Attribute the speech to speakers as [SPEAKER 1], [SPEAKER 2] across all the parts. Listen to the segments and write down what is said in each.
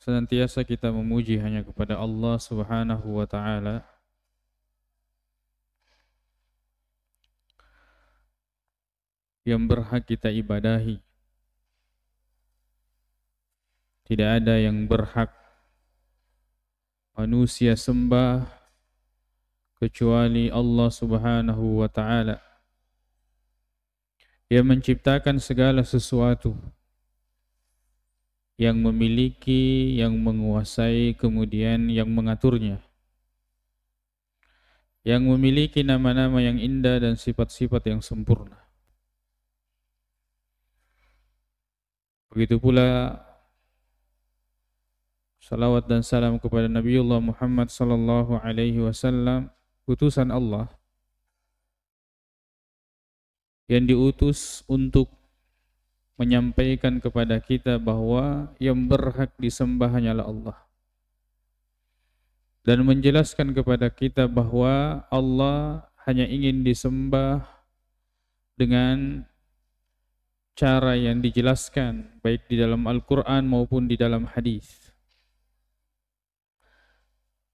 [SPEAKER 1] Senantiasa kita memuji hanya kepada Allah Subhanahu wa taala yang berhak kita ibadahi. Tidak ada yang berhak manusia sembah kecuali Allah Subhanahu wa taala. Dia menciptakan segala sesuatu, yang memiliki, yang menguasai, kemudian yang mengaturnya, yang memiliki nama-nama yang indah dan sifat-sifat yang sempurna. Begitu pula salawat dan salam kepada Nabiullah Muhammad sallallahu alaihi wasallam, utusan Allah yang diutus untuk menyampaikan kepada kita bahwa yang berhak disembah hanyalah Allah, dan menjelaskan kepada kita bahwa Allah hanya ingin disembah dengan cara yang dijelaskan baik di dalam Al-Quran maupun di dalam hadis.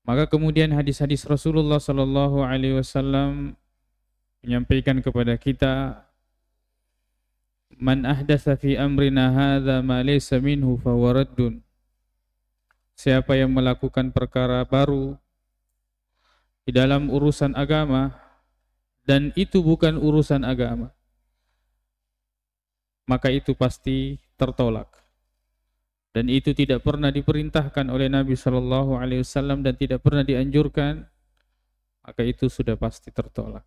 [SPEAKER 1] Maka kemudian hadis-hadis Rasulullah sallallahu alaihi wasallam menyampaikan kepada kita, man ahdatsa fi amrina hadza ma laysa minhu fahuwa raddun. Siapa yang melakukan perkara baru di dalam urusan agama dan itu bukan urusan agama, maka itu pasti tertolak. Dan itu tidak pernah diperintahkan oleh Nabi sallallahu alaihi wasallam dan tidak pernah dianjurkan, maka itu sudah pasti tertolak.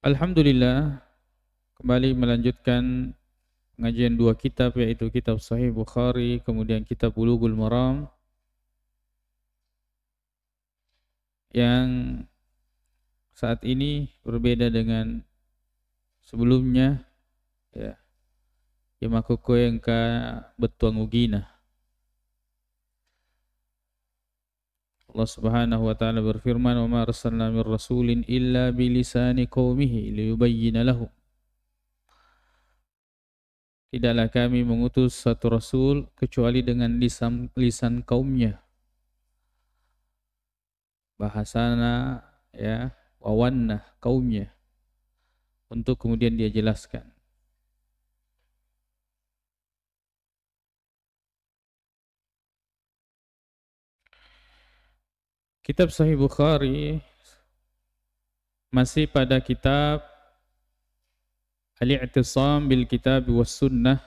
[SPEAKER 1] Alhamdulillah, kembali melanjutkan pengajian dua kitab, yaitu kitab Sahih Bukhari, kemudian kitab Bulughul Maram, yang saat ini berbeda dengan sebelumnya, ya. Yamakoko yang ka betuang ugina. Allah Subhanahu wa taala berfirman, "Wa ma arsalna mir rasulin illa bilisani qaumihi liyubayyana lahum." Tidaklah kami mengutus satu rasul kecuali dengan lisan kaumnya. Bahasana, ya, wawanna kaumnya, untuk kemudian dia jelaskan. Kitab Sahih Bukhari masih pada kitab Al-i'tisam bil kitab was sunnah,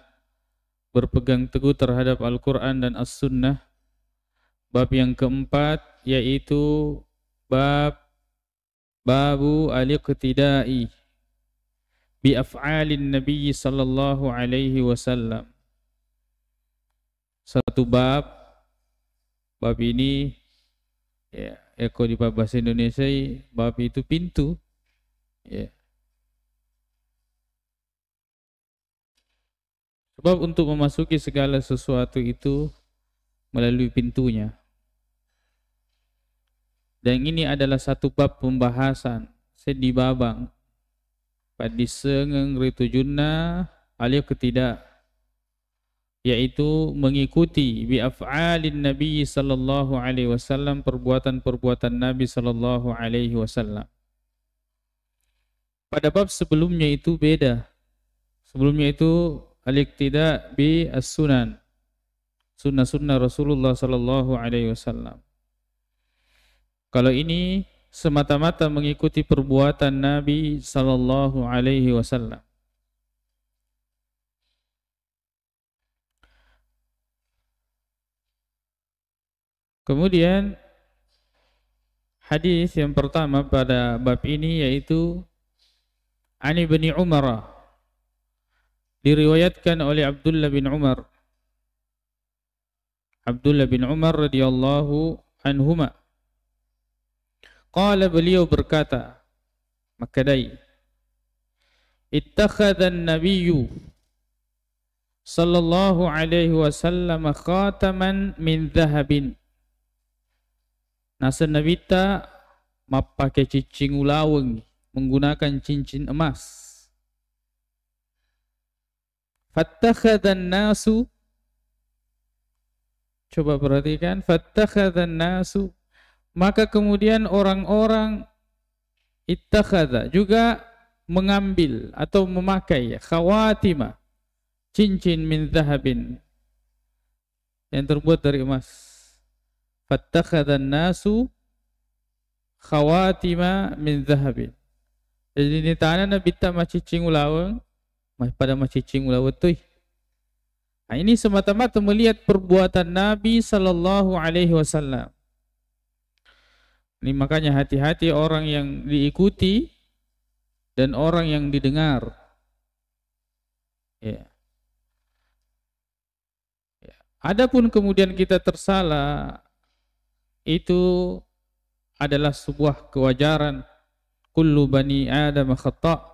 [SPEAKER 1] berpegang teguh terhadap Al-Quran dan As-Sunnah. Bab yang keempat yaitu babu al-iqtida'i bi af'alin Nabi sallallahu alaihi wasallam. Satu bab ini, ya, kalau di bahasa Indonesia bab itu pintu, ya. Sebab untuk memasuki segala sesuatu itu melalui pintunya. Dan ini adalah satu bab pembahasan sedi babang padisengeng ritujunna al-iqtida, yaitu mengikuti bi af'alin Nabi sallallahu alaihi wasallam, perbuatan-perbuatan Nabi sallallahu alaihi wasallam. Pada bab sebelumnya itu beda. Sebelumnya itu al-iqtida bi as-sunan, sunnah-sunnah Rasulullah sallallahu alaihi wasallam. Kalau ini semata-mata mengikuti perbuatan Nabi sallallahu alaihi wasallam. Kemudian hadis yang pertama pada bab ini yaitu Ani bin Umar, diriwayatkan oleh Abdullah bin Umar. Abdullah bin Umar radhiyallahu anhuma. Qala, beliau berkata, makadai, ittakhadha an-nabiyyu sallallahu alaihi wasallam khataman min dhahabin. Nasa nabita mapakai cincin ulaweng, menggunakan cincin emas. Fattakhadhan nasu, coba perhatikan, fattakhadhan nasu, maka kemudian orang-orang ittakhadha juga mengambil atau memakai khawatima, cincin min dhahabin, yang terbuat dari emas. Fattakhadhan nasu khawatima min dhahabin. Jadi ini tanah na bitta macicing ulawang, pada macicing ulawang tuh. Nah, ini semata-mata melihat perbuatan Nabi sallallahu alaihi wasallam. Ini makanya hati-hati orang yang diikuti dan orang yang didengar. Ya. Ya. Adapun kemudian kita tersalah, itu adalah sebuah kewajaran. Kullu bani Adam khata'.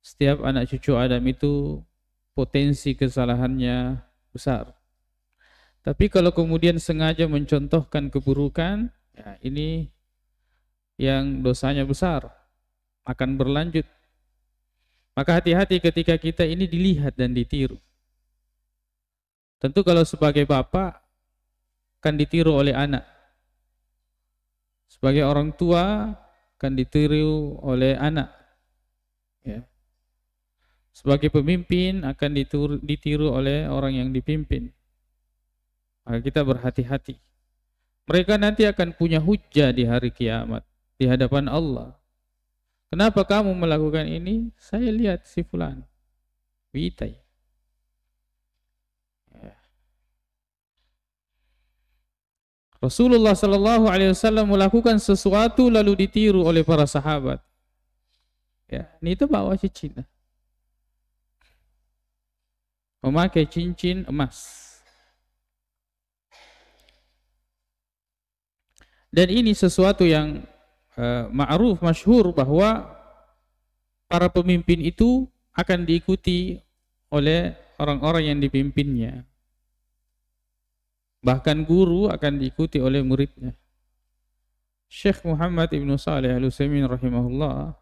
[SPEAKER 1] Setiap anak cucu Adam itu potensi kesalahannya besar. Tapi kalau kemudian sengaja mencontohkan keburukan, ya ini yang dosanya besar, akan berlanjut. Maka hati-hati ketika kita ini dilihat dan ditiru. Tentu kalau sebagai bapak akan ditiru oleh anak. Sebagai orang tua akan ditiru oleh anak. Ya. Sebagai pemimpin akan ditiru oleh orang yang dipimpin. Maka kita berhati-hati. Mereka nanti akan punya hujjah di hari kiamat, di hadapan Allah. Kenapa kamu melakukan ini? Saya lihat si fulan. Witai. Ya. Rasulullah sallallahu alaihi wasallam melakukan sesuatu lalu ditiru oleh para sahabat. Ya, ini itu bawa cincin. Memakai cincin emas. Dan ini sesuatu yang ma'ruf, masyhur, bahwa para pemimpin itu akan diikuti oleh orang-orang yang dipimpinnya. Bahkan guru akan diikuti oleh muridnya. Syekh Muhammad Ibn Salih Al-Utsaimin rahimahullah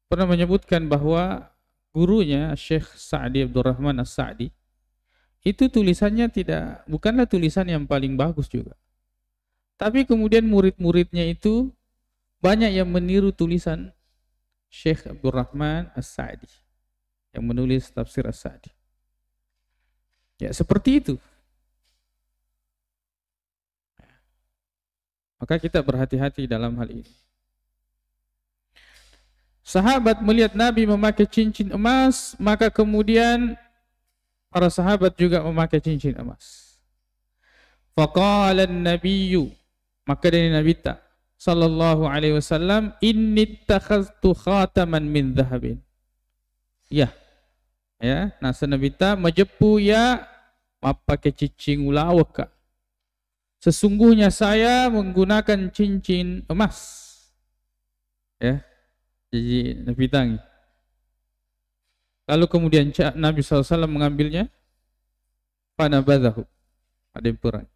[SPEAKER 1] pernah menyebutkan bahwa gurunya Syekh Sa'di Abdurrahman As-Sa'di itu tulisannya bukanlah tulisan yang paling bagus juga. Tapi kemudian murid-muridnya itu banyak yang meniru tulisan Syekh Abdurrahman As-Sa'di yang menulis tafsir As-Sa'di. Ya, seperti itu. Maka kita berhati-hati dalam hal ini. Sahabat melihat Nabi memakai cincin emas, maka kemudian para sahabat juga memakai cincin emas. Faqala an-nabiyyu, maka dari Nabi sallallahu alaihi wasallam, inni takhaztu khataman min dhahabin. Ya. Ya, nasa Nabi majepu ya mapakai cincin ulawaka. Sesungguhnya saya menggunakan cincin emas. Ya. Jadi Nabi tangi. Lalu kemudian Nabi SAW mengambilnya, fanabadhahu, ada yang perang.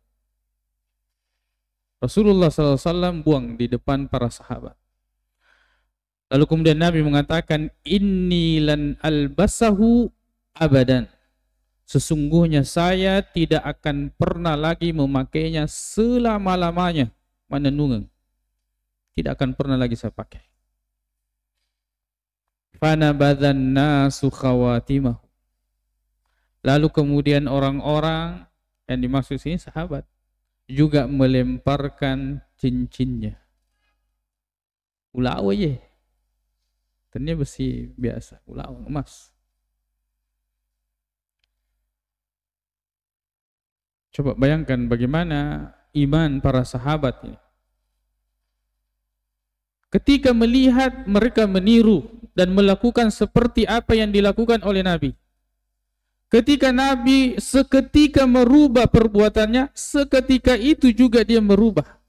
[SPEAKER 1] Rasulullah SAW buang di depan para sahabat. Lalu kemudian Nabi mengatakan, inni lan albasahu abadan. Sesungguhnya saya tidak akan pernah lagi memakainya selama-lamanya. Manenungan. Tidak akan pernah lagi saya pakai. Fanabadhan nasu khawatimahu. Lalu kemudian orang-orang yang dimaksud sini sahabat juga melemparkan cincinnya. Ulawa ye. Ternyata besi biasa, ulawa emas. Coba bayangkan bagaimana iman para sahabat ini. Ketika melihat mereka meniru dan melakukan seperti apa yang dilakukan oleh Nabi. Ketika Nabi seketika merubah perbuatannya, seketika itu juga dia merubah.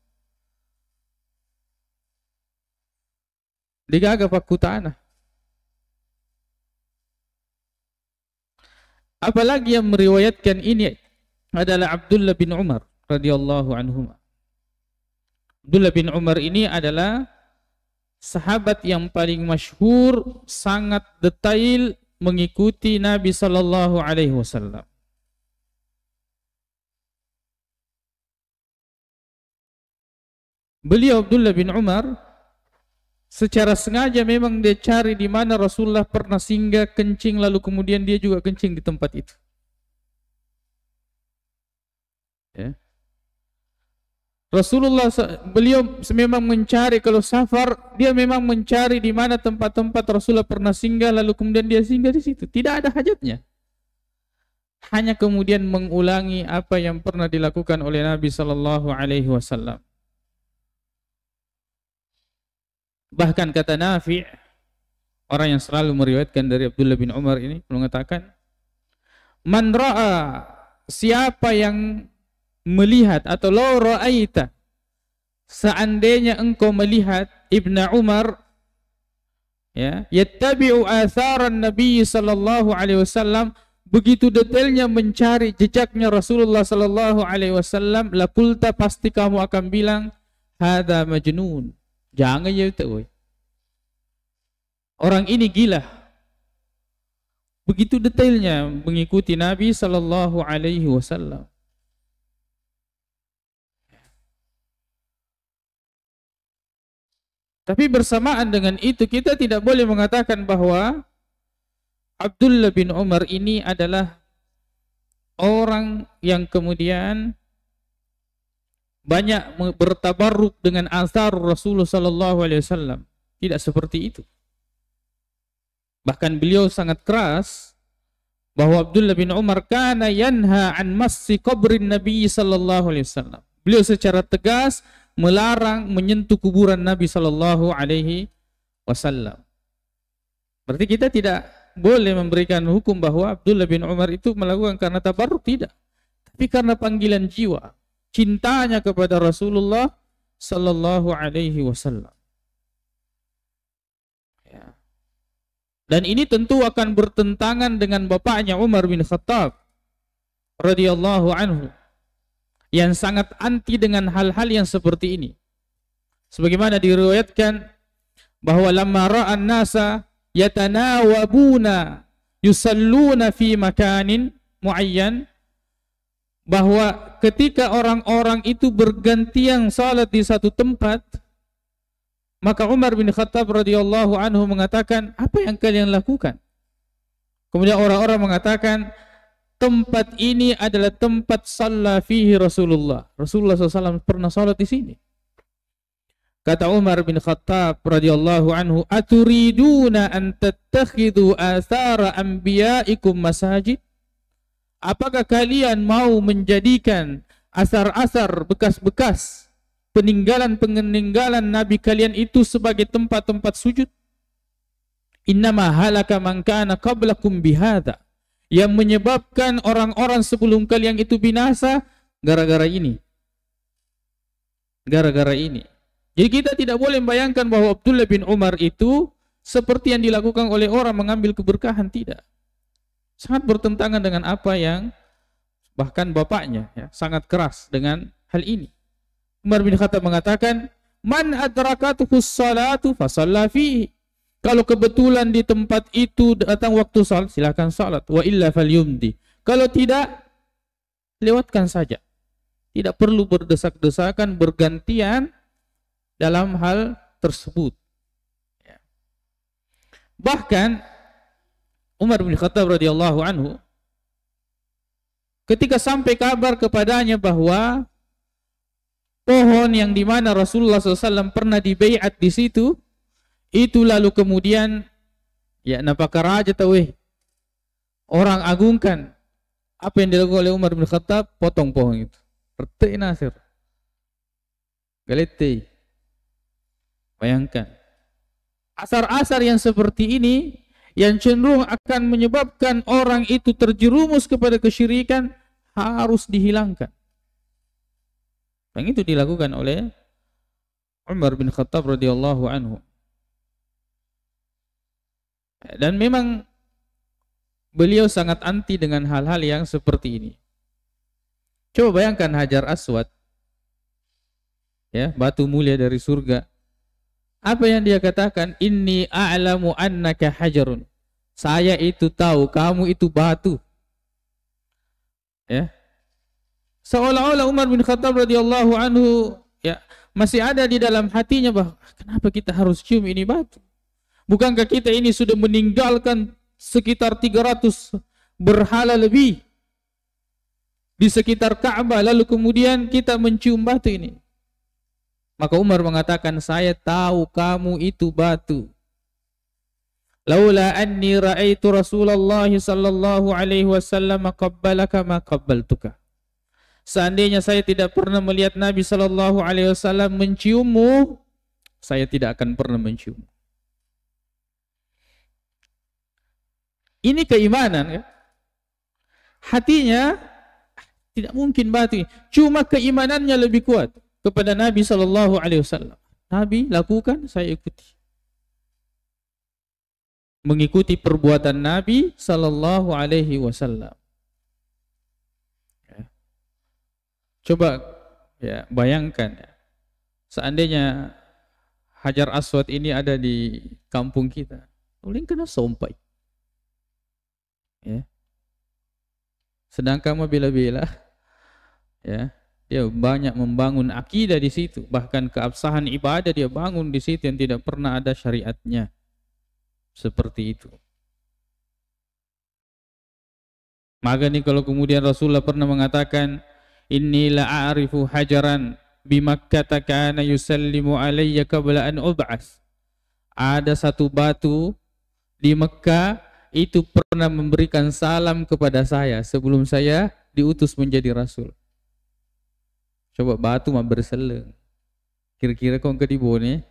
[SPEAKER 1] Digaga fakutana. Apalagi yang meriwayatkan ini adalah Abdullah bin Umar radhiyallahu anhuma. Abdullah bin Umar ini adalah sahabat yang paling masyhur, sangat detail mengikuti Nabi sallallahu alaihi wasallam. Beliau Abdullah bin Umar secara sengaja memang dia cari di mana Rasulullah pernah singgah kencing, lalu kemudian dia juga kencing di tempat itu. Ya. Rasulullah, beliau memang mencari, kalau safar dia memang mencari di mana tempat-tempat Rasulullah pernah singgah, lalu kemudian dia singgah di situ. Tidak ada hajatnya, hanya kemudian mengulangi apa yang pernah dilakukan oleh Nabi sallallahu alaihi wasallam. Bahkan kata Nafi', orang yang selalu meriwayatkan dari Abdullah bin Umar ini, mengatakan, "Man ra'a," siapa yang melihat, atau law ra'aita, seandainya engkau melihat Ibnu Umar, ya, yattabi'u atharan Nabi sallallahu alaihi wasallam, begitu detailnya mencari jejaknya Rasulullah sallallahu alaihi wasallam, laqulta, pasti kamu akan bilang, hadza majnun. Jangan ya itu, orang ini gila. Begitu detailnya mengikuti Nabi sallallahu alaihi wasallam. Tapi bersamaan dengan itu, kita tidak boleh mengatakan bahwa Abdullah bin Umar ini adalah orang yang kemudian banyak bertabarruk dengan asar Rasulullah sallallahu alaihi wasallam. Tidak seperti itu. Bahkan beliau sangat keras bahwa Abdullah bin Umar kana yanha an massi qabrin Nabi sallallahu alaihi wasallam. Beliau secara tegas melarang menyentuh kuburan Nabi sallallahu alaihi wasallam. Berarti kita tidak boleh memberikan hukum bahwa Abdullah bin Umar itu melakukan karena tabarruk, tidak. Tapi karena panggilan jiwa, cintanya kepada Rasulullah sallallahu alaihi wasallam. Ya. Dan ini tentu akan bertentangan dengan bapaknya Umar bin Khattab radhiyallahu anhu, yang sangat anti dengan hal-hal yang seperti ini. Sebagaimana diriwayatkan bahwa lamma ra'an nasa yatanawabuna yusalluna fi makanin muayyan, bahwa ketika orang-orang itu bergantian salat di satu tempat, maka Umar bin Khattab radhiyallahu anhu mengatakan, apa yang kalian lakukan? Kemudian orang-orang mengatakan, tempat ini adalah tempat shalla fihi Rasulullah. Rasulullah SAW pernah salat di sini. Kata Umar bin Khattab radhiyallahu anhu, aturiduna an tattakhidhu athara anbiya'ikum masajid? Apakah kalian mau menjadikan asar-asar, bekas-bekas peninggalan-peninggalan Nabi kalian itu sebagai tempat-tempat sujud? Innama halaka man kana qablakum bihadza. Yang menyebabkan orang-orang sebelum kalian itu binasa gara-gara ini. Gara-gara ini. Jadi kita tidak boleh membayangkan bahwa Abdullah bin Umar itu seperti yang dilakukan oleh orang mengambil keberkahan, tidak. Sangat bertentangan dengan apa yang bahkan bapaknya ya, sangat keras dengan hal ini. Umar bin Khattab mengatakan, man adrakatuhu sholatu fasalla fihi. Kalau kebetulan di tempat itu datang waktu salat, silakan salat. Wa illa falyumdi. Kalau tidak, lewatkan saja. Tidak perlu berdesak-desakan, bergantian dalam hal tersebut. Ya. Bahkan Umar bin Khattab radhiyallahu anhu, ketika sampai kabar kepadanya bahwa pohon yang dimana Rasulullah SAW pernah dibaiat di situ, itu lalu kemudian ya napaka raja tahu orang agungkan. Apa yang dilakukan oleh Umar bin Khattab? Potong pohon itu. Perti nasir. Galete. Bayangkan. Asar-asar yang seperti ini yang cenderung akan menyebabkan orang itu terjerumus kepada kesyirikan harus dihilangkan. Yang itu dilakukan oleh Umar bin Khattab radhiyallahu anhu. Dan memang beliau sangat anti dengan hal-hal yang seperti ini. Coba bayangkan Hajar Aswad, ya, batu mulia dari surga. Apa yang dia katakan? Inni a'lamu annaka hajarun. Saya itu tahu, kamu itu batu. Ya. Seolah-olah Umar bin Khattab radhiyallahu anhu ya masih ada di dalam hatinya bahwa kenapa kita harus cium ini batu? Bukankah kita ini sudah meninggalkan sekitar 300 berhala lebih di sekitar Ka'bah, lalu kemudian kita mencium batu ini? Maka Umar mengatakan, saya tahu kamu itu batu. Laula anni ra'aitu Rasulullah sallallahu alaihi wasallam qabbalaka ma qabbaltuka. Seandainya saya tidak pernah melihat Nabi sallallahu alaihi wasallam menciummu, saya tidak akan pernah menciummu. Ini keimanan ya. Hatinya tidak mungkin batu. Cuma keimanannya lebih kuat kepada Nabi sallallahu alaihi wasallam. Nabi lakukan, saya ikuti. Mengikuti perbuatan Nabi sallallahu alaihi wasallam. Ya. Coba ya bayangkan ya. Seandainya Hajar Aswad ini ada di kampung kita, ulin kena sompai. Ya. Sedangkan bila-bila ya, dia banyak membangun akidah di situ, bahkan keabsahan ibadah dia bangun di situ yang tidak pernah ada syariatnya. Seperti itu. Maka nih kalau kemudian Rasulullah pernah mengatakan, inni la a'rifu hajaran bi Makkah kana yusallimu alayya qabla an ub'ats. Ada satu batu di Mekah itu pernah memberikan salam kepada saya sebelum saya diutus menjadi rasul. Coba batu mah berseleng. Kira-kira kau ke dibone?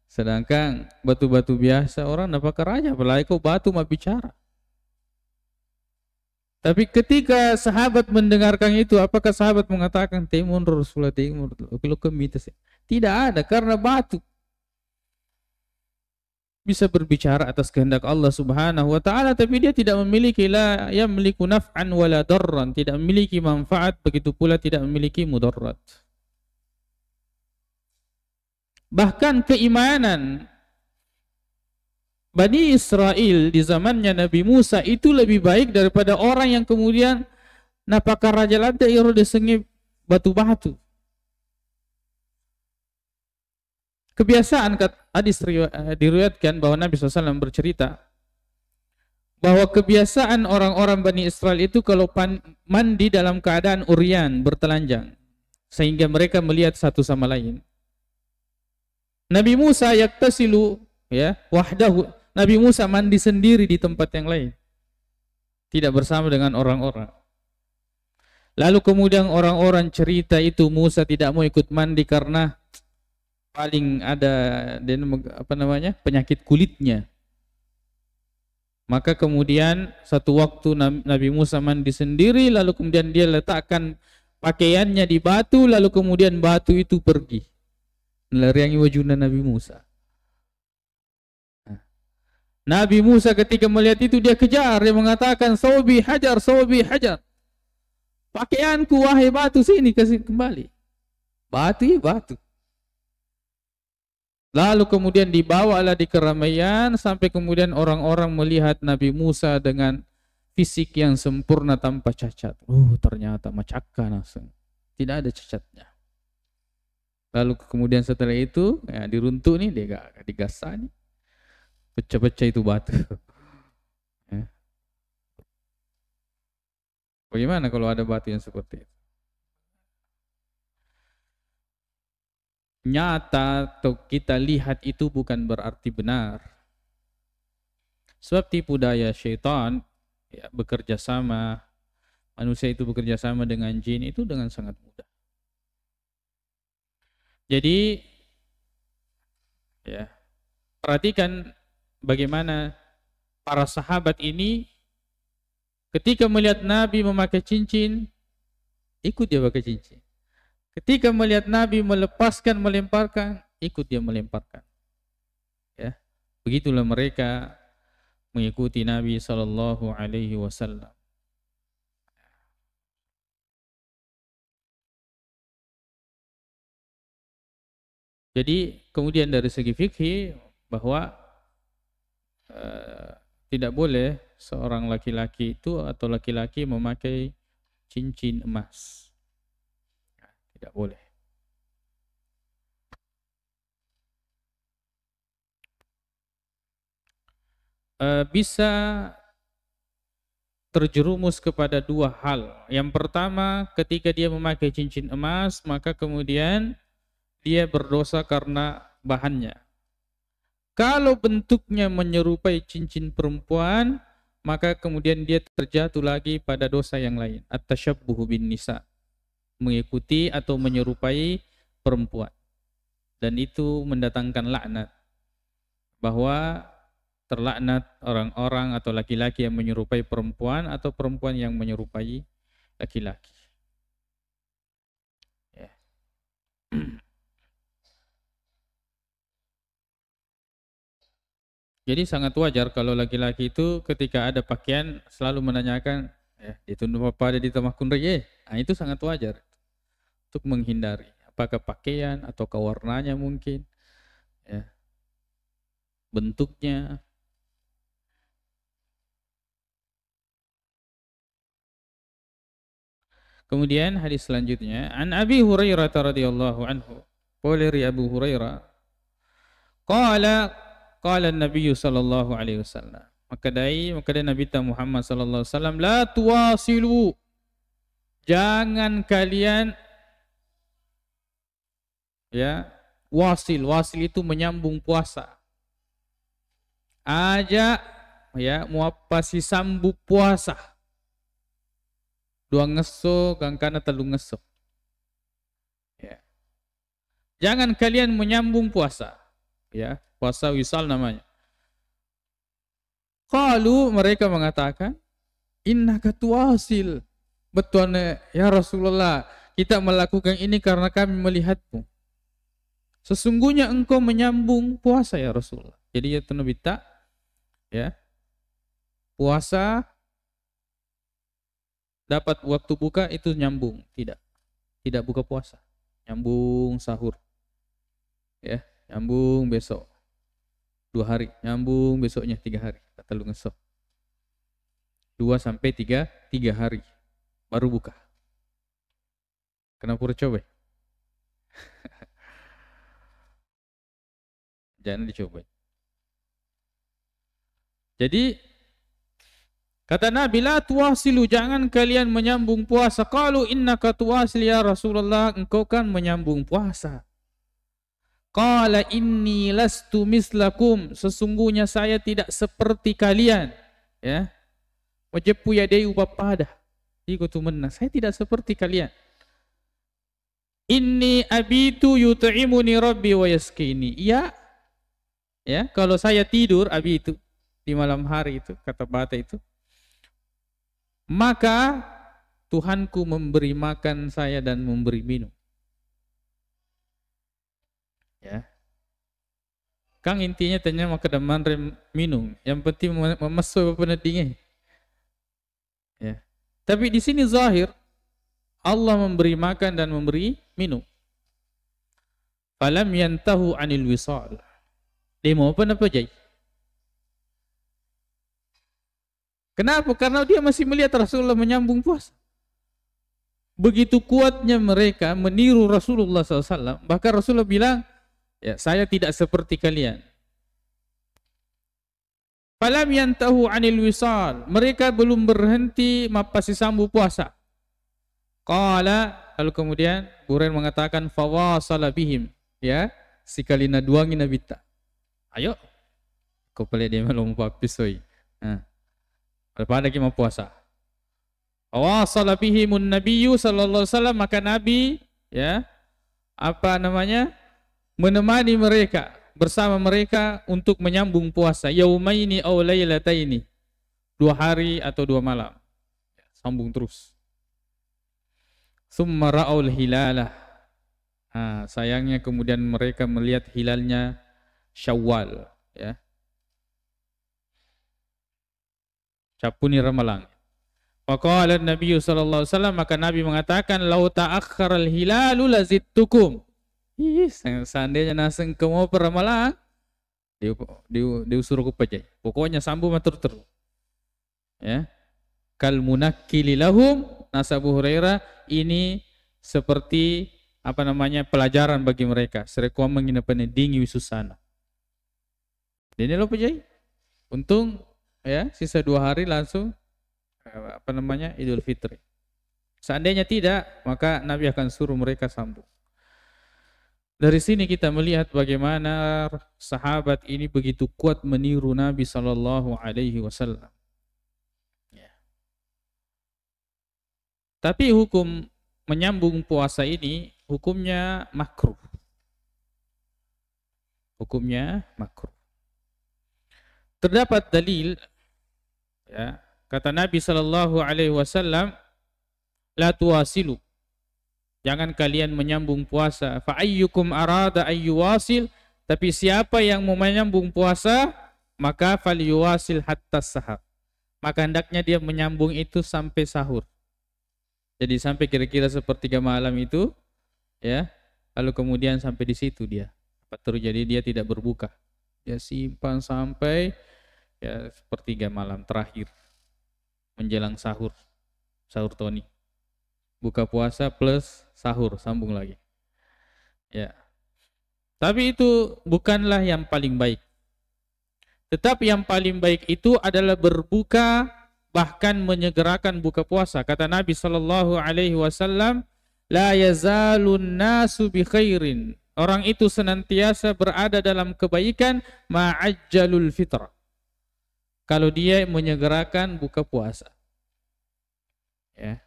[SPEAKER 1] Sedangkan batu-batu biasa orang dapat keraja, apalagi kau batu mah bicara. Tapi ketika sahabat mendengarkan itu, apakah sahabat mengatakan timun Rasulullah timur? Tidak ada, karena batu bisa berbicara atas kehendak Allah Subhanahu wa taala, tapi dia tidak memiliki la yamliku naf'an wala darran, tidak memiliki manfaat, begitu pula tidak memiliki mudarat. Bahkan keimanan Bani Israel di zamannya Nabi Musa itu lebih baik daripada orang yang kemudian napakah raja lada iro desengi batu-batu. Kebiasaan hadis diriwayatkan bahwa Nabi SAW bercerita bahwa kebiasaan orang-orang Bani Israel itu kalau mandi dalam keadaan uryan, bertelanjang, sehingga mereka melihat satu sama lain. Nabi Musa yaktasilu ya wahdahu. Nabi Musa mandi sendiri di tempat yang lain, tidak bersama dengan orang-orang. Lalu kemudian orang-orang cerita itu Musa tidak mau ikut mandi karena paling ada penyakit kulitnya. Maka kemudian satu waktu Nabi Musa mandi sendiri, lalu kemudian dia letakkan pakaiannya di batu, lalu kemudian batu itu pergi melariangi wajahnya Nabi Musa. Nabi Musa ketika melihat itu dia kejar, dia mengatakan sawbi hajar, sawbi hajar. Pakaianku wahai batu, sini kasih kembali. Batu ya batu. Lalu kemudian dibawalah di keramaian sampai kemudian orang-orang melihat Nabi Musa dengan fisik yang sempurna tanpa cacat. Ternyata macakkan langsung. Tidak ada cacatnya. Lalu kemudian setelah itu ya, diruntuk nih, dia digasah nih, pecah-pecah itu batu. Ya. Bagaimana kalau ada batu yang seperti itu? Nyata atau kita lihat itu bukan berarti benar. Sebab tipu daya syaitan ya, bekerja sama, manusia itu bekerja sama dengan jin itu dengan sangat mudah. Jadi ya, perhatikan bagaimana para sahabat ini ketika melihat Nabi memakai cincin, ikut dia pakai cincin. Ketika melihat Nabi melepaskan, melemparkan, ikut dia melemparkan. Ya, begitulah mereka mengikuti Nabi sallallahu alaihi wasallam. Jadi kemudian dari segi fikih bahwa eh, tidak boleh seorang laki-laki itu atau laki-laki memakai cincin emas. Tidak boleh. Bisa terjerumus kepada dua hal. Yang pertama, ketika dia memakai cincin emas, maka kemudian dia berdosa karena bahannya. Kalau bentuknya menyerupai cincin perempuan, maka kemudian dia terjatuh lagi pada dosa yang lain. At-tasyabbuhu bin nisa. Mengikuti atau menyerupai perempuan. Dan itu mendatangkan laknat. Bahwa terlaknat orang-orang atau laki-laki yang menyerupai perempuan atau perempuan yang menyerupai laki-laki. Ya. Jadi sangat wajar kalau laki-laki itu ketika ada pakaian selalu menanyakan, itu apa ada di tamakun reye? Nah, itu sangat wajar untuk menghindari. Apakah pakaian atau warnanya mungkin, ya, bentuknya. Kemudian hadis selanjutnya, an Abi Hurairah radhiyallahu anhu, dari Abu Hurairah, qala Nabi sallallahu alaihi wasallam. Maka dari Nabi Muhammad sallallahu alaihi wasallam, la tuwasilu. Jangan kalian wasil itu menyambung puasa. Aja muapasi sambung puasa. Dua ngeso kangkana telu ngeso. Jangan kalian menyambung puasa. Puasa wisal namanya. Qalu, mereka mengatakan, innaka tuwasil. Betul ya Rasulullah, kita melakukan ini karena kami melihatmu. Sesungguhnya engkau menyambung puasa ya Rasulullah. Jadi ya Nabi puasa dapat waktu buka itu nyambung, tidak buka puasa, nyambung sahur, nyambung besok 2 hari, nyambung besoknya 3 hari, kata lu ngesok 2 sampai 3 hari baru buka. Kenapa coba? Jangan dicoba. Jadi kata Nabi, la tuwasilu, jangan kalian menyambung puasa. Qalu innaka tuwasil ya Rasulullah, engkau kan menyambung puasa. Qala inni lastu mislakum, sesungguhnya saya tidak seperti kalian. Wajepu yadai upapada. Saya tidak seperti kalian. Inni abitu yut'imuni rabbi wa yaskini. Kalau saya tidur abitu di malam hari itu, kata bata itu, maka Tuhanku memberi makan saya dan memberi minum. Kang intinya tanya maka daman minum. Yang penting memesu apa dingin. Tapi di sini zahir Allah memberi makan dan memberi minum. Falam yantahu anil wisal. Dia mau apa jai? Kenapa? Karena dia masih melihat Rasulullah menyambung puasa. Begitu kuatnya mereka meniru Rasulullah SAW. Bahkan Rasulullah bilang, saya tidak seperti kalian. Falam yantahu anil wisal. Mereka belum berhenti mapasi sambu puasa. Qala, lalu kemudian Burain mengatakan, fawasala bihim. Sikalina duangi nabita. Ayo. Kau pelai dia malu pisoi. Pada kita mau puasa. Awasala bihimun nabiyyu sallallahu alaihi wasallam, maka Nabi menemani mereka, bersama mereka untuk menyambung puasa. Yaumaini aw lailataini. 2 hari atau 2 malam. Sambung terus. Summa ra'aul hilalah. Sayangnya kemudian mereka melihat hilalnya Syawal, Capuni ramalang. Faqala Nabi sallallahu alaihi wasallam, maka Nabi mengatakan, lau ta'akhkhara al-hilalu lazidtukum. Seandainya naseng kamu peramalang, Diusur ku pajai. Pokoknya sambung matur terus. Ya. Kal munakkili lahum, nasa Abu Hurairah, ini seperti pelajaran bagi mereka. Serekuam menginapan dingi wisusana. Jadi lo pajai. Untung ya sisa 2 hari langsung Idul Fitri. Seandainya tidak, maka Nabi akan suruh mereka sambung. Dari sini kita melihat bagaimana sahabat ini begitu kuat meniru Nabi Sallallahu Alaihi Wasallam. Ya. Tapi hukum menyambung puasa ini hukumnya makruh. Hukumnya makruh. Terdapat dalil, ya, kata Nabi Sallallahu Alaihi Wasallam, la tuwasilu. Jangan kalian menyambung puasa. Fa ayyukum arada ayyuwasil, tapi siapa yang mau menyambung puasa, maka falyuwasil hatta sahar. Maka hendaknya dia menyambung itu sampai sahur. Jadi sampai kira-kira sepertiga malam itu, ya. Lalu kemudian sampai di situ dia. Terus jadi dia tidak berbuka. Dia simpan sampai ya sepertiga malam terakhir menjelang sahur. Sahur toni. Buka puasa plus sahur, sambung lagi. Ya. Tapi itu bukanlah yang paling baik. Tetapi yang paling baik itu adalah berbuka, bahkan menyegerakan buka puasa. Kata Nabi Sallallahu Alaihi Wasallam, la yazalun nasu bi khairin. Orang itu senantiasa berada dalam kebaikan, ma'ajjalul fitra. Kalau dia menyegerakan buka puasa. Ya.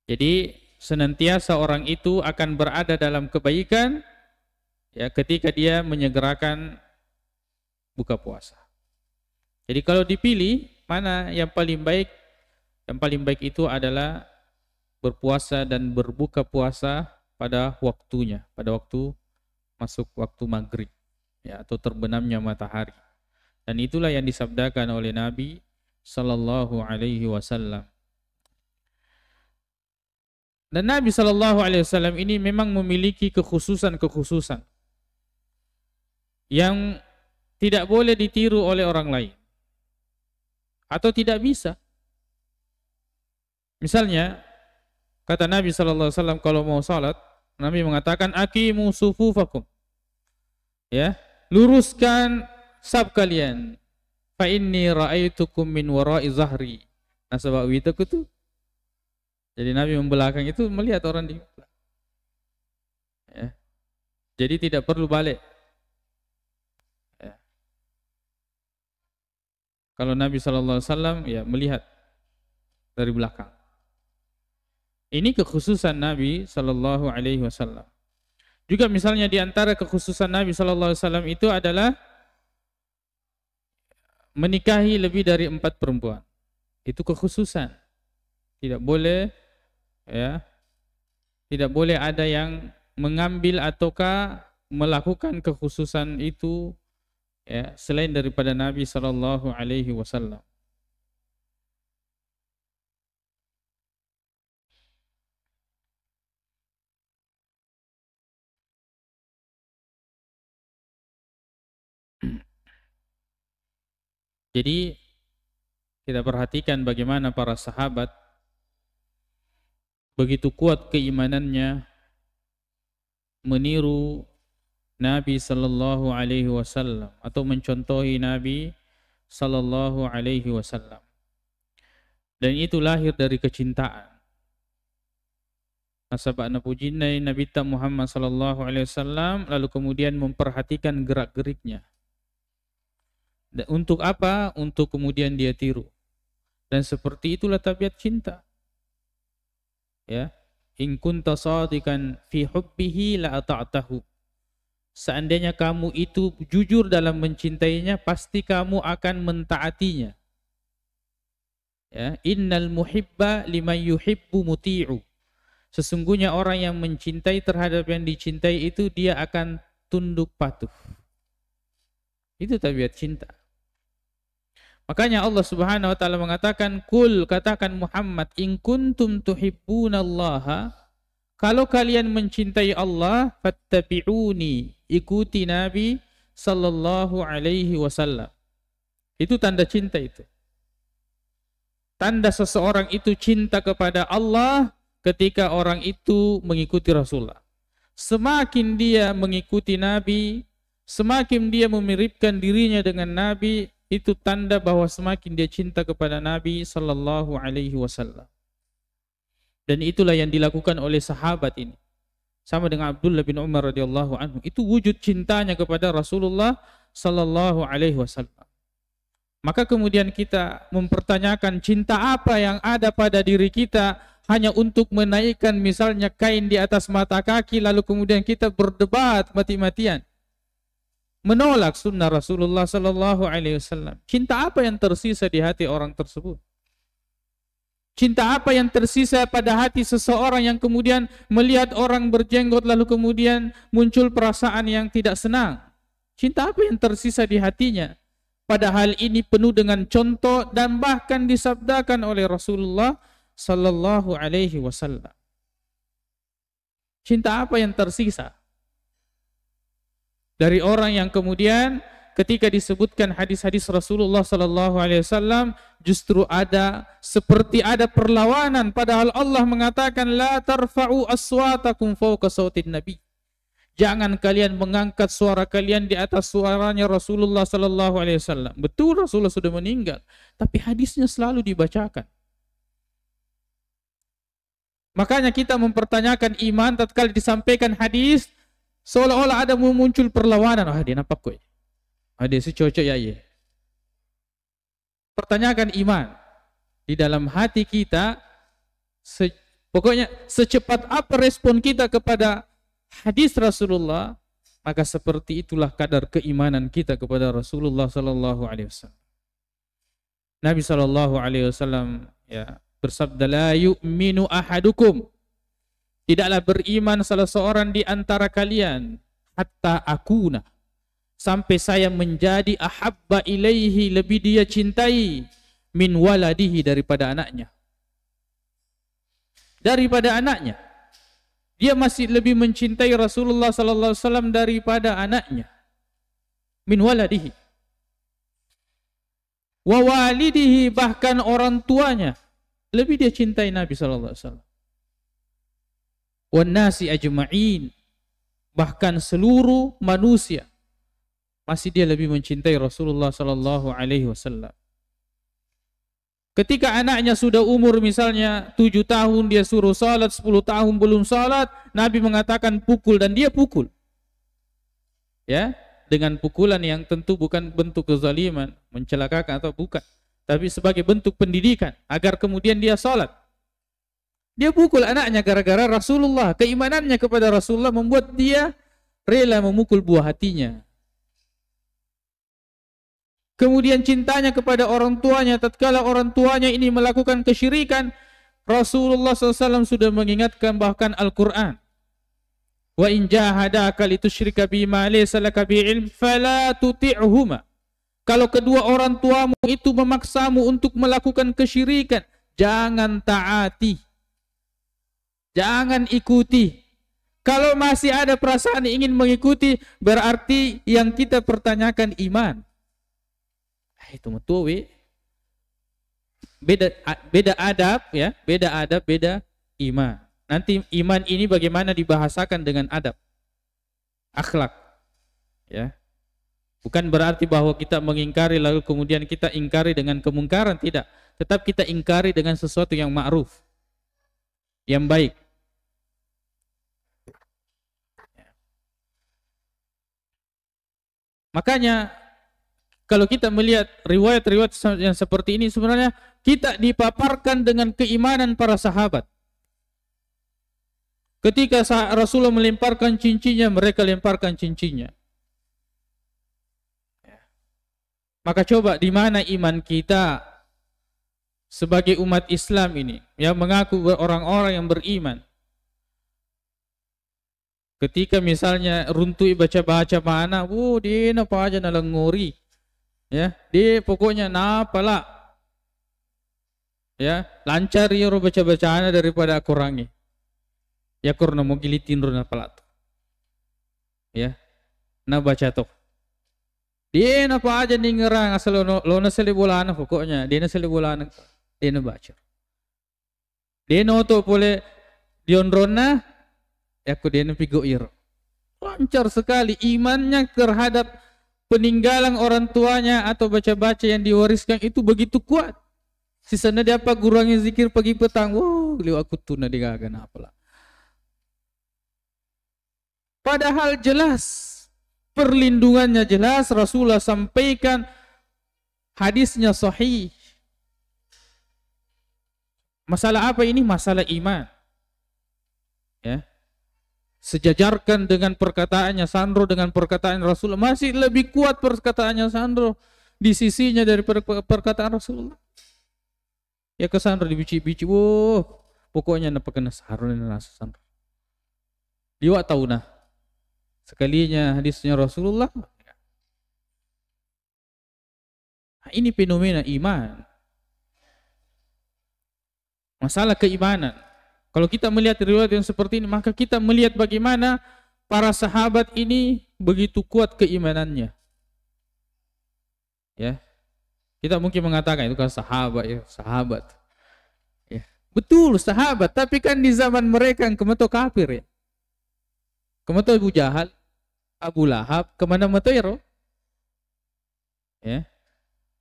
[SPEAKER 1] Jadi senantiasa orang itu akan berada dalam kebaikan ya ketika dia menyegerakan buka puasa. Jadi kalau dipilih mana yang paling baik? Yang paling baik itu adalah berpuasa dan berbuka puasa pada waktunya, pada waktu masuk waktu maghrib ya, atau terbenamnya matahari. Dan itulah yang disabdakan oleh Nabi Sallallahu Alaihi Wasallam. Dan Nabi Sallallahu Alaihi Wasallam ini memang memiliki kekhususan-kekhususan yang tidak boleh ditiru oleh orang lain atau tidak bisa. Misalnya kata Nabi Sallallahu Alaihi Wasallam kalau mau salat, Nabi mengatakan aqimu sufufakum, ya, luruskan saf kalian, fa inni ra'aitukum min wara'i zahri. Nah sebab itu tuh. Jadi Nabi membelakang itu melihat orang di belakang. Ya. Jadi tidak perlu balik. Ya. Kalau Nabi SAW ya melihat dari belakang. Ini kekhususan Nabi SAW. Juga misalnya di antara kekhususan Nabi SAW itu adalah menikahi lebih dari 4 perempuan. Itu kekhususan. Tidak boleh ya, tidak boleh ada yang mengambil ataukah melakukan kekhususan itu ya selain daripada Nabi Sallallahu Alaihi Wasallam. Jadi kita perhatikan bagaimana para sahabat begitu kuat keimanannya meniru Nabi Sallallahu Alaihi Wasallam atau mencontohi Nabi Sallallahu Alaihi Wasallam. Dan itu lahir dari kecintaan. Nasabana pujinai Nabi Muhammad Sallallahu Alaihi Wasallam, lalu kemudian memperhatikan gerak-geriknya. Dan untuk apa? Untuk kemudian dia tiru. Dan seperti itulah tabiat cinta. Ya, in kunta shadiqan fi hubbihi la ata'tahu. Seandainya kamu itu jujur dalam mencintainya, pasti kamu akan mentaatinya. Ya, innal muhibba liman yuhibbu muti'u. Sesungguhnya orang yang mencintai terhadap yang dicintai itu dia akan tunduk patuh. Itu tabiat cinta. Makanya Allah Subhanahu wa taala mengatakan, "Qul," katakan Muhammad, "in kuntum tuhibbunallaha," kalau kalian mencintai Allah, fattabi'uni, ikuti Nabi sallallahu alaihi wasallam. Itu tanda cinta itu. Tanda seseorang itu cinta kepada Allah ketika orang itu mengikuti Rasulullah. Semakin dia mengikuti Nabi, semakin dia memiripkan dirinya dengan Nabi, itu tanda bahwa semakin dia cinta kepada Nabi sallallahu alaihi wasallam. Dan itulah yang dilakukan oleh sahabat ini. Sama dengan Abdullah bin Umar radhiyallahu anhu. Itu wujud cintanya kepada Rasulullah sallallahu alaihi wasallam. Maka kemudian kita mempertanyakan cinta apa yang ada pada diri kita hanya untuk menaikkan misalnya kain di atas mata kaki, lalu kemudian kita berdebat mati-matian menolak sunnah Rasulullah sallallahu alaihi wasallam. Cinta apa yang tersisa di hati orang tersebut? Cinta apa yang tersisa pada hati seseorang yang kemudian melihat orang berjenggot lalu kemudian muncul perasaan yang tidak senang? Cinta apa yang tersisa di hatinya? Padahal ini penuh dengan contoh dan bahkan disabdakan oleh Rasulullah sallallahu alaihi wasallam. Cinta apa yang tersisa dari orang yang kemudian ketika disebutkan hadis-hadis Rasulullah sallallahu alaihi wasallam justru seperti ada perlawanan, padahal Allah mengatakan la tarfa'u aswatakum fawqa sautin nabi. Jangan kalian mengangkat suara kalian di atas suaranya Rasulullah sallallahu alaihi wasallam. Betul Rasulullah sudah meninggal, tapi hadisnya selalu dibacakan. Makanya kita mempertanyakan iman tatkala disampaikan hadis seolah-olah ada muncul perlawanan. Dia nampak kok. Dia si cocok ya. Pertanyakan iman di dalam hati kita. Pokoknya secepat apa respon kita kepada hadis Rasulullah, maka seperti itulah kadar keimanan kita kepada Rasulullah sallallahu alaihi wasallam. Nabi sallallahu alaihi wasallam bersabda, la yu'minu ahadukum, tidaklah beriman salah seorang di antara kalian hatta akuna, sampai saya menjadi ahabba ilaihi, lebih dia cintai, min waladihi, daripada anaknya. Dia masih lebih mencintai Rasulullah sallallahu alaihi wasallam daripada anaknya. Min waladihi. Wa walidihi, bahkan orang tuanya lebih dia cintai Nabi sallallahu alaihi wasallam. Wan nasi ajma'in, bahkan seluruh manusia masih dia lebih mencintai Rasulullah sallallahu alaihi wasallam. Ketika anaknya sudah umur misalnya 7 tahun, dia suruh salat, 10 tahun belum salat, Nabi mengatakan pukul, dan dia pukul. Ya, dengan pukulan yang tentu bukan bentuk kezaliman, mencelakakan atau bukan, tapi sebagai bentuk pendidikan agar kemudian dia salat. Dia pukul anaknya gara-gara Rasulullah. Keimanannya kepada Rasulullah membuat dia rela memukul buah hatinya. Kemudian cintanya kepada orang tuanya, tatkala orang tuanya ini melakukan kesyirikan, Rasulullah SAW sudah mengingatkan, bahkan Al-Quran, wa in jahadaka litusyrika bima laysa laka bi'ilm fala tuti'huma. Kalau kedua orang tuamu itu memaksamu untuk melakukan kesyirikan, jangan taati, jangan ikuti. Kalau masih ada perasaan ingin mengikuti, berarti yang kita pertanyakan iman. Itu mutuwi. Beda adab ya, beda iman. Nanti iman ini bagaimana dibahasakan dengan adab, akhlak, ya. Bukan berarti bahwa kita mengingkari lalu kemudian kita ingkari dengan kemungkaran, tidak. Tetap kita ingkari dengan sesuatu yang ma'ruf, yang baik. Makanya kalau kita melihat riwayat-riwayat yang seperti ini, sebenarnya kita dipaparkan dengan keimanan para sahabat. Ketika Rasulullah melemparkan cincinnya, mereka lemparkan cincinnya. Maka coba di mana iman kita sebagai umat Islam ini, yang mengaku orang-orang yang beriman. Ketika misalnya runtuh baca-baca mana, dia apa aja nalang ngori. Ya, dia pokoknya napala. Ya, lancar ya baca-bacaan daripada kurangi. Ya kurna mau gilitin runa palat. Ya. Na baca toh. Dia apa aja nih ngerang asal lo seli bola pokoknya dia seli bola dia baca. Dia noto boleh dionrona ya aku dia pigoir. Lancar sekali imannya terhadap peninggalan orang tuanya atau baca-baca yang diwariskan itu begitu kuat. Sisanya dia apa gurangnya zikir pagi petang. Wow, beliau aku tuna digagan apalah. Padahal jelas perlindungannya jelas Rasulullah sampaikan hadisnya sahih. Masalah apa ini? Masalah iman. Ya. Sejajarkan dengan perkataannya Sandro dengan perkataan Rasulullah, masih lebih kuat perkataannya Sandro di sisinya daripada perkataan Rasulullah. Ya ke Sandro dibici-bici, wow, pokoknya napa kena sarun nasa Sandro. Dia tahu nah sekalinya hadisnya Rasulullah. Nah, ini fenomena iman. Masalah keimanan. Kalau kita melihat riwayat yang seperti ini, maka kita melihat bagaimana para sahabat ini begitu kuat keimanannya. Ya. Kita mungkin mengatakan itu kan sahabat ya, sahabat. Ya. Betul sahabat, tapi kan di zaman mereka yang kemeto kafir ya. Kemeto Abu Jahal, Abu Lahab, kemana metero? Ya.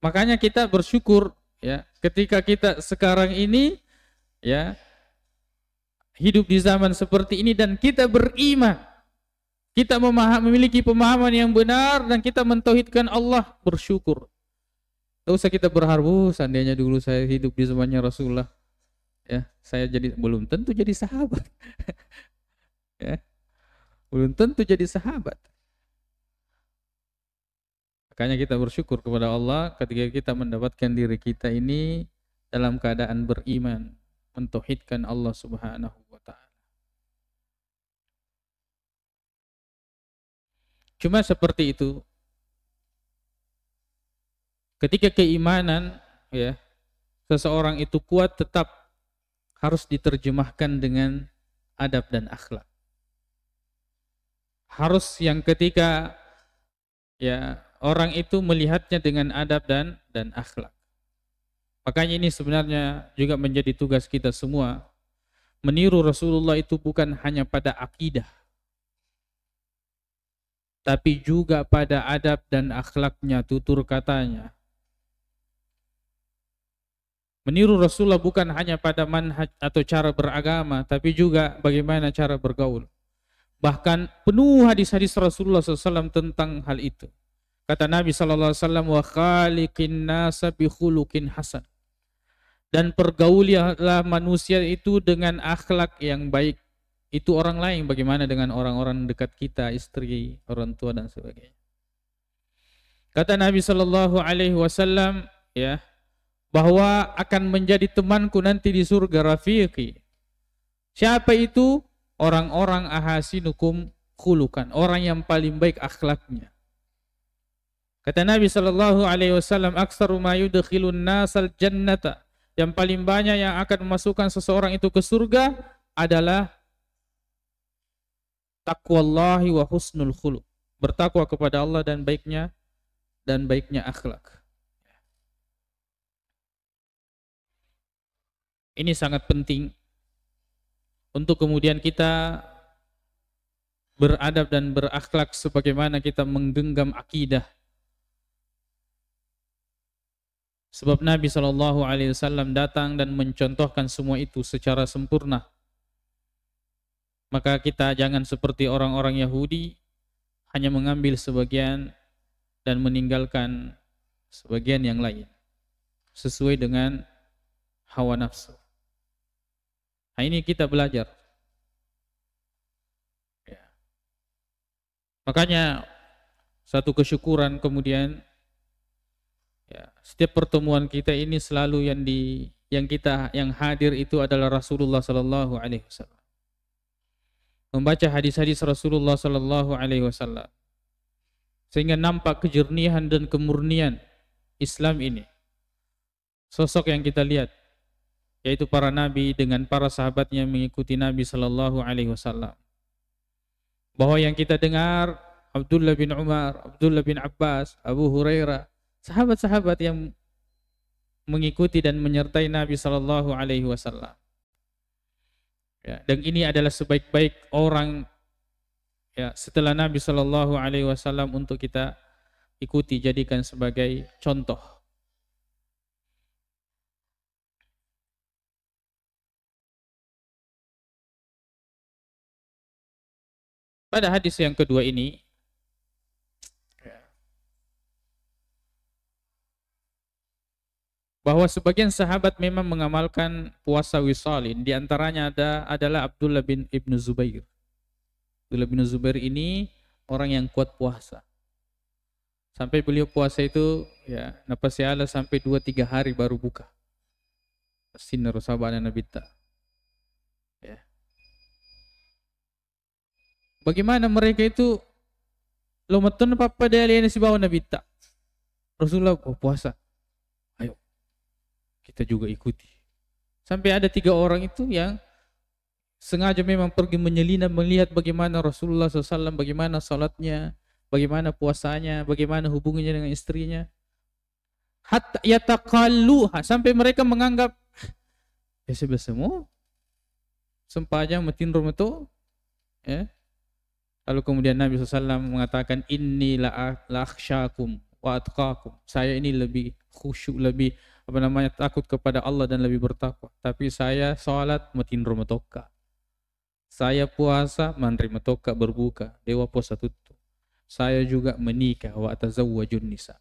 [SPEAKER 1] Makanya kita bersyukur ya, ketika kita sekarang ini ya hidup di zaman seperti ini dan kita beriman, kita memiliki pemahaman yang benar dan kita mentauhidkan Allah, bersyukur. Tak usah kita berharap, seandainya dulu saya hidup di zamannya Rasulullah, ya saya jadi belum tentu jadi sahabat, ya belum tentu jadi sahabat. Makanya kita bersyukur kepada Allah ketika kita mendapatkan diri kita ini dalam keadaan beriman, mentauhidkan Allah Subhanahu wa taala. Cuma seperti itu. Ketika keimanan ya seseorang itu kuat, tetap harus diterjemahkan dengan adab dan akhlak. Harus yang ketika ya orang itu melihatnya dengan adab dan akhlak. Makanya ini sebenarnya juga menjadi tugas kita semua. Meniru Rasulullah itu bukan hanya pada akidah, tapi juga pada adab dan akhlaknya, tutur katanya. Meniru Rasulullah bukan hanya pada manhaj atau cara beragama, tapi juga bagaimana cara bergaul. Bahkan penuh hadis-hadis Rasulullah SAW tentang hal itu. Kata Nabi SAW, wa khaliqin nasa bi khuluqin hasan. Dan pergaulilah manusia itu dengan akhlak yang baik. Itu orang lain, bagaimana dengan orang-orang dekat kita, istri, orang tua dan sebagainya. Kata Nabi SAW, ya, bahwa akan menjadi temanku nanti di surga rafiqi. Siapa itu? Orang-orang ahasinukum khulukan, orang yang paling baik akhlaknya. Kata Nabi SAW, aksaru ma yudkhilun nasal jannata, yang paling banyak yang akan memasukkan seseorang itu ke surga adalah taqwallahi wa husnul khuluq, bertakwa kepada Allah dan baiknya akhlak. Ini sangat penting untuk kemudian kita beradab dan berakhlak sebagaimana kita menggenggam akidah. Sebab Nabi SAW datang dan mencontohkan semua itu secara sempurna. Maka kita jangan seperti orang-orang Yahudi, hanya mengambil sebagian dan meninggalkan sebagian yang lain, sesuai dengan hawa nafsu. Nah, ini kita belajar. Ya. Makanya satu kesyukuran kemudian ya, setiap pertemuan kita ini selalu yang hadir itu adalah Rasulullah Sallallahu Alaihi Wasallam. Membaca hadis-hadis Rasulullah Sallallahu Alaihi Wasallam sehingga nampak kejernihan dan kemurnian Islam ini. Sosok yang kita lihat, yaitu para nabi dengan para sahabatnya mengikuti Nabi Sallallahu Alaihi Wasallam. Bahwa yang kita dengar Abdullah bin Umar, Abdullah bin Abbas, Abu Hurairah, sahabat-sahabat yang mengikuti dan menyertai Nabi Shallallahu Alaihi Wasallam. Ya, dan ini adalah sebaik-baik orang ya setelah Nabi Shallallahu Alaihi Wasallam untuk kita ikuti, jadikan sebagai contoh. Pada hadis yang kedua ini, bahwa sebagian sahabat memang mengamalkan puasa wisalin. Di antaranya adalah Abdullah bin Ibnu Zubair. Abdullah bin Zubair ini orang yang kuat puasa. Sampai beliau puasa itu ya napasiala sampai 2-3 hari baru buka. Sinar sabana nabita. Ya. Bagaimana mereka itu lometon papa dari si bawa nabita. Rasulullah puasa. Ayo kita juga ikuti. Sampai ada 3 orang itu yang sengaja memang pergi menyelinap melihat bagaimana Rasulullah SAW, bagaimana salatnya, bagaimana puasanya, bagaimana hubungannya dengan istrinya. Hatta yataqalluha, sampai mereka menganggap biasa-biasa mu sempajang metin rumeto ya. Lalu kemudian Nabi SAW mengatakan inni la akhsyakum wa atqakum. Saya ini lebih khusyuk, lebih takut kepada Allah dan lebih bertakwa. Tapi saya salat metin rumetoka. Saya puasa menerima toka berbuka, dewa puasa tutup. Saya juga menikah wa atazawwajun nisa.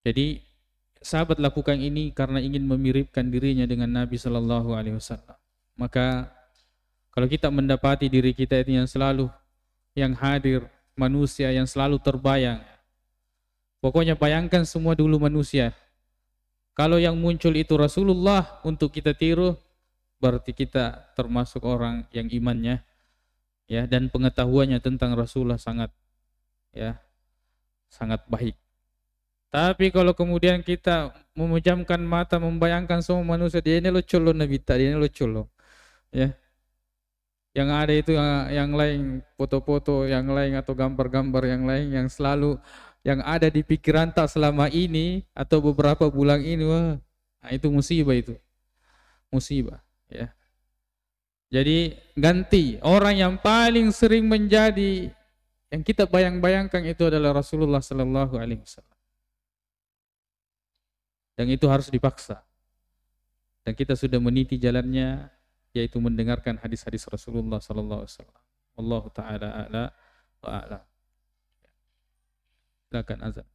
[SPEAKER 1] Jadi sahabat lakukan ini karena ingin memiripkan dirinya dengan Nabi Shallallahu Alaihi Wasallam. Maka kalau kita mendapati diri kita itu yang selalu yang hadir, manusia yang selalu terbayang. Pokoknya bayangkan semua dulu manusia. Kalau yang muncul itu Rasulullah untuk kita tiru, berarti kita termasuk orang yang imannya ya dan pengetahuannya tentang Rasulullah sangat baik. Tapi kalau kemudian kita memejamkan mata membayangkan semua manusia, dia ini lucu loh Nabi, dia ini lucu loh. Ya. Yang ada itu yang lain, foto-foto yang lain atau gambar-gambar yang lain yang selalu yang ada di pikiran tak selama ini atau beberapa bulan ini, wah, nah itu musibah itu. Musibah, ya. Jadi ganti orang yang paling sering menjadi yang kita bayang-bayangkan itu adalah Rasulullah Sallallahu Alaihi Wasallam. Dan itu harus dipaksa. Dan kita sudah meniti jalannya, yaitu mendengarkan hadis-hadis Rasulullah sallallahu alaihi wasallam. Wallahu taala a'la wa a'lam. Silakan azan.